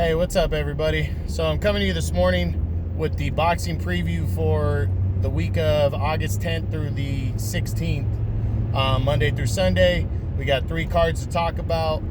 Hey, what's up, everybody? So I'm coming to you this morning with the boxing preview for the week of August 10th through the 16th, Monday through Sunday. We got 3 cards to talk about.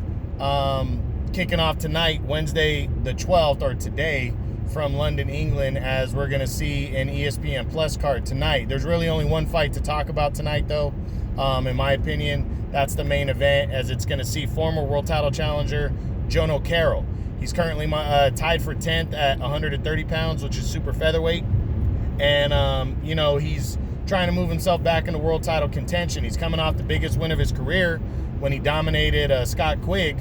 Kicking off tonight, Wednesday the 12th, or today, from London, England, as we're going to see an ESPN Plus card tonight. There's really only one fight to talk about tonight, though. In my opinion, that's the main event, as it's going to see former world title challenger Jono Carroll. He's currently tied for 10th at 130 pounds, which is super featherweight. And, he's trying to move himself back into world title contention. He's coming off the biggest win of his career when he dominated Scott Quigg,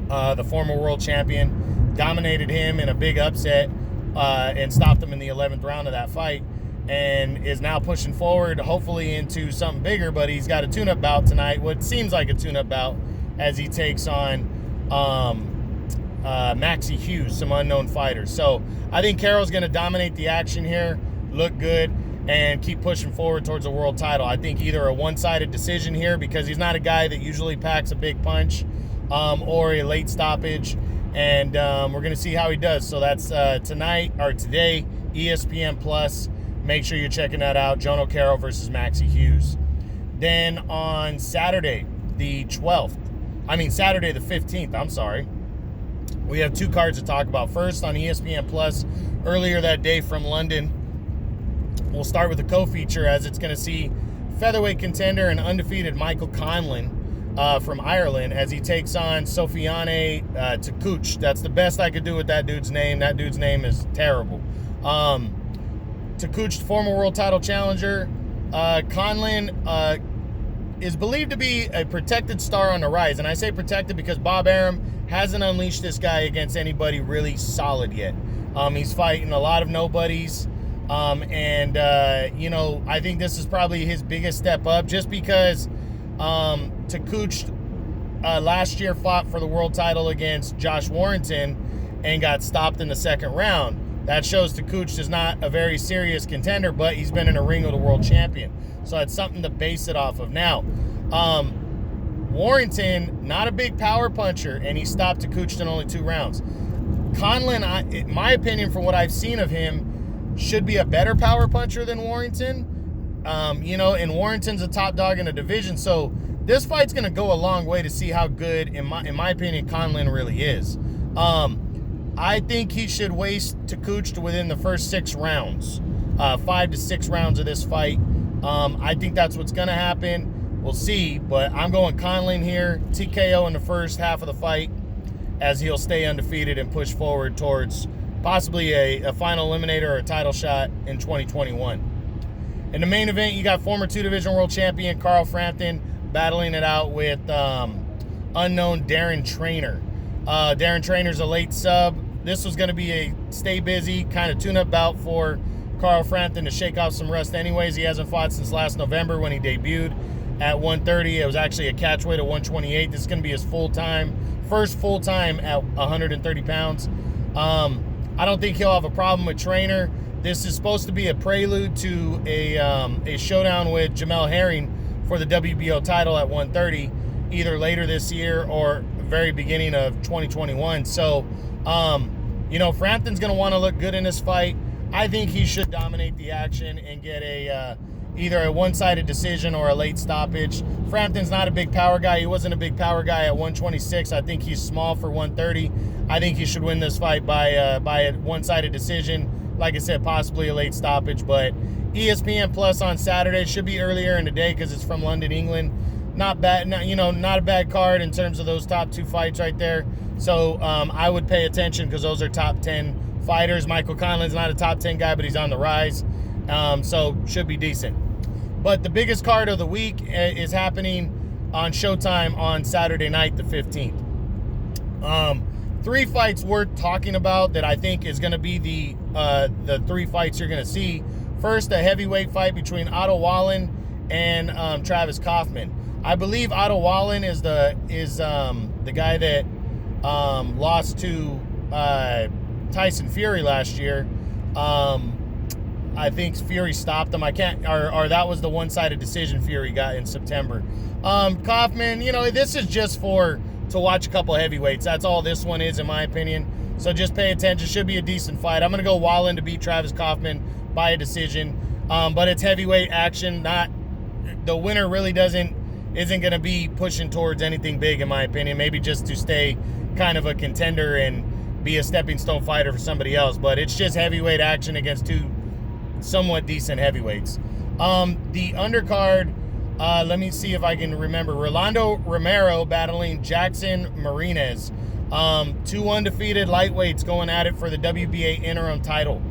the former world champion, dominated him in a big upset and stopped him in the 11th round of that fight, and is now pushing forward, hopefully into something bigger. But he's got a tune-up bout tonight, what seems like a tune-up bout, as he takes on Maxie Hughes, some unknown fighters. So I think Carroll's going to dominate the action here, look good, and keep pushing forward towards a world title. I think either a one-sided decision here, because he's not a guy that usually packs a big punch, or a late stoppage, and we're going to see how he does. So that's tonight, or today, ESPN Plus. Make sure you're checking that out. Jono Carroll versus Maxie Hughes. Then on Saturday the 15th, I'm sorry. We have 2 cards to talk about. First, on ESPN Plus, earlier that day from London, we'll start with the co-feature, as it's going to see featherweight contender and undefeated Michael Conlan from Ireland, as he takes on Sofiane Takoucht. That's the best I could do with that dude's name. That dude's name is terrible. Takoucht, former world title challenger. Conlan is believed to be a protected star on the rise. And I say protected because Bob Arum hasn't unleashed this guy against anybody really solid yet. He's fighting a lot of nobodies. I think this is probably his biggest step up, just because Takoucht last year fought for the world title against Josh Warrington and got stopped in the second round. That shows Takoucht is not a very serious contender, but he's been in a ring with a world champion. So it's something to base it off of. Now, Warrington, not a big power puncher, and he stopped Takoucht in only 2 rounds. Conlan, in my opinion, from what I've seen of him, should be a better power puncher than Warrington. And Warrington's a top dog in the division. So this fight's going to go a long way to see how good, in my opinion, Conlan really is. I think he should waste Takoucht within the first 6 rounds, 5 to 6 rounds of this fight. I think that's what's going to happen. We'll see, but I'm going Conlan here, TKO in the first half of the fight, as he'll stay undefeated and push forward towards possibly a final eliminator or a title shot in 2021. In the main event, you got former 2-division world champion Carl Frampton battling it out with unknown Darren Trainer. Darren Trainer's a late sub. This was going to be a stay busy kind of tune-up bout for Carl Frampton to shake off some rust anyways. He hasn't fought since last November when he debuted at 130. It was actually a catchweight at 128. This is going to be his first full-time at 130 pounds. I don't think he'll have a problem with Trainer. This is supposed to be a prelude to a showdown with Jamel Herring for the WBO title at 130, either later this year or very beginning of 2021. So, Frampton's going to want to look good in this fight. I think he should dominate the action and get either a one-sided decision or a late stoppage. Frampton's not a big power guy. He wasn't a big power guy at 126. I think he's small for 130. I think he should win this fight by a one-sided decision. Like I said, possibly a late stoppage. But ESPN Plus on Saturday should be earlier in the day because it's from London, England. Not bad, not a bad card in terms of those top 2 fights right there. So I would pay attention because those are top 10 fighters. Michael Conlan's not a top 10 guy, but he's on the rise. So should be decent. But the biggest card of the week is happening on Showtime on Saturday night, the 15th. 3 fights worth talking about that I think is going to be the 3 fights you're going to see. First, a heavyweight fight between Otto Wallin and Travis Kaufman. I believe Otto Wallin is the guy that lost to Tyson Fury last year. I think Fury stopped him. Or that was the one-sided decision Fury got in September. Kaufman, this is just to watch a couple of heavyweights. That's all this one is, in my opinion. So just pay attention. Should be a decent fight. I'm going to go Wallin to beat Travis Kaufman by a decision. But it's heavyweight action. Not the winner really isn't going to be pushing towards anything big, in my opinion. Maybe just to stay kind of a contender and be a stepping stone fighter for somebody else. But it's just heavyweight action against two somewhat decent heavyweights. The undercard, let me see if I can remember. Rolando Romero battling Jackson Marinez. Two undefeated lightweights going at it for the WBA interim title.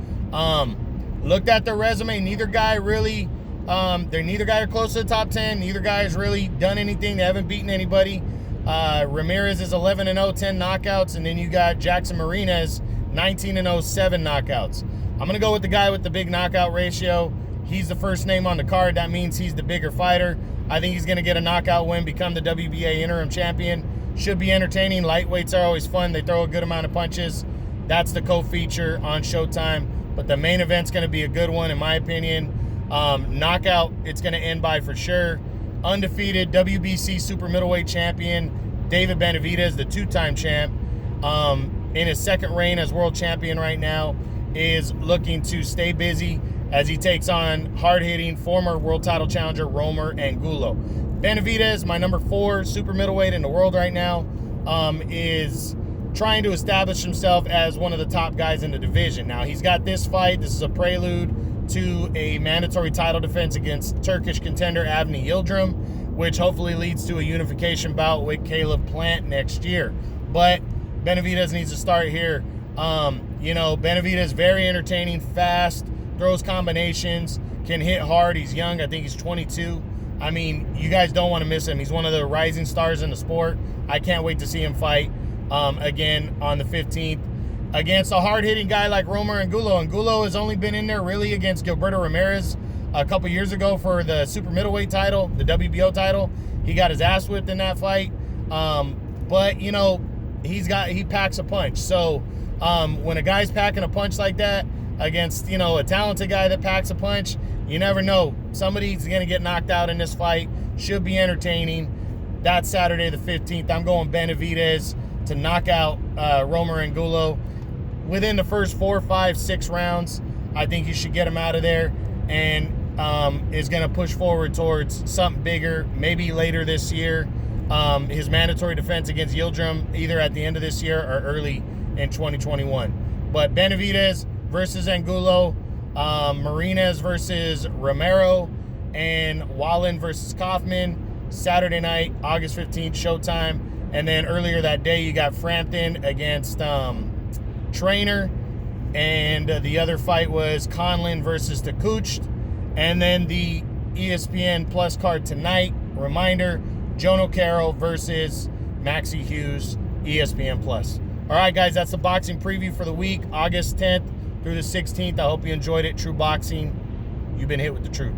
Looked at their resume. Neither guy really, neither guy are close to the top 10. Neither guy has really done anything. They haven't beaten anybody. Ramirez is 11-0, 10 knockouts. And then you got Jackson Marinez, 19-0, 7 knockouts. I'm going to go with the guy with the big knockout ratio. He's the first name on the card. That means he's the bigger fighter. I think he's going to get a knockout win, become the WBA interim champion. Should be entertaining. Lightweights are always fun. They throw a good amount of punches. That's the co-feature on Showtime. But the main event's going to be a good one, in my opinion. Knockout, it's going to end by for sure. Undefeated WBC super middleweight champion David Benavidez, the two-time champ, in his second reign as world champion right now, is looking to stay busy as he takes on hard-hitting former world title challenger Romer Angulo. Benavidez, my number 4 super middleweight in the world right now, is trying to establish himself as one of the top guys in the division. Now, he's got this fight. This is a prelude to a mandatory title defense against Turkish contender Avni Yildirim, which hopefully leads to a unification bout with Caleb Plant next year. But Benavidez needs to start here. Benavidez, very entertaining, fast, throws combinations, can hit hard. He's young. I think he's 22. I mean, you guys don't want to miss him. He's one of the rising stars in the sport. I can't wait to see him fight again on the 15th against a hard-hitting guy like Romer Angulo. Angulo has only been in there really against Gilberto Ramirez a couple years ago for the super middleweight title, the WBO title. He got his ass whipped in that fight. But, he packs a punch. So when a guy's packing a punch like that against, a talented guy that packs a punch, you never know. Somebody's going to get knocked out in this fight. Should be entertaining. That's Saturday the 15th. I'm going Benavidez to knock out Romer Angulo within the first 4, 5, 6 rounds. I think you should get him out of there, and is going to push forward towards something bigger, maybe later this year. His mandatory defense against Yildirim either at the end of this year or early in 2021. But Benavidez versus Angulo, Marinez versus Romero, and Wallin versus Kaufman, Saturday night, August 15th, Showtime. And then earlier that day, you got Frampton against Trainer. And the other fight was Conlon versus Takoocht. And then the ESPN Plus card tonight, reminder, Joan O'Carroll versus Maxie Hughes, ESPN Plus. All right, guys, that's the boxing preview for the week, August 10th through the 16th. I hope you enjoyed it. True Boxing, you've been hit with the truth.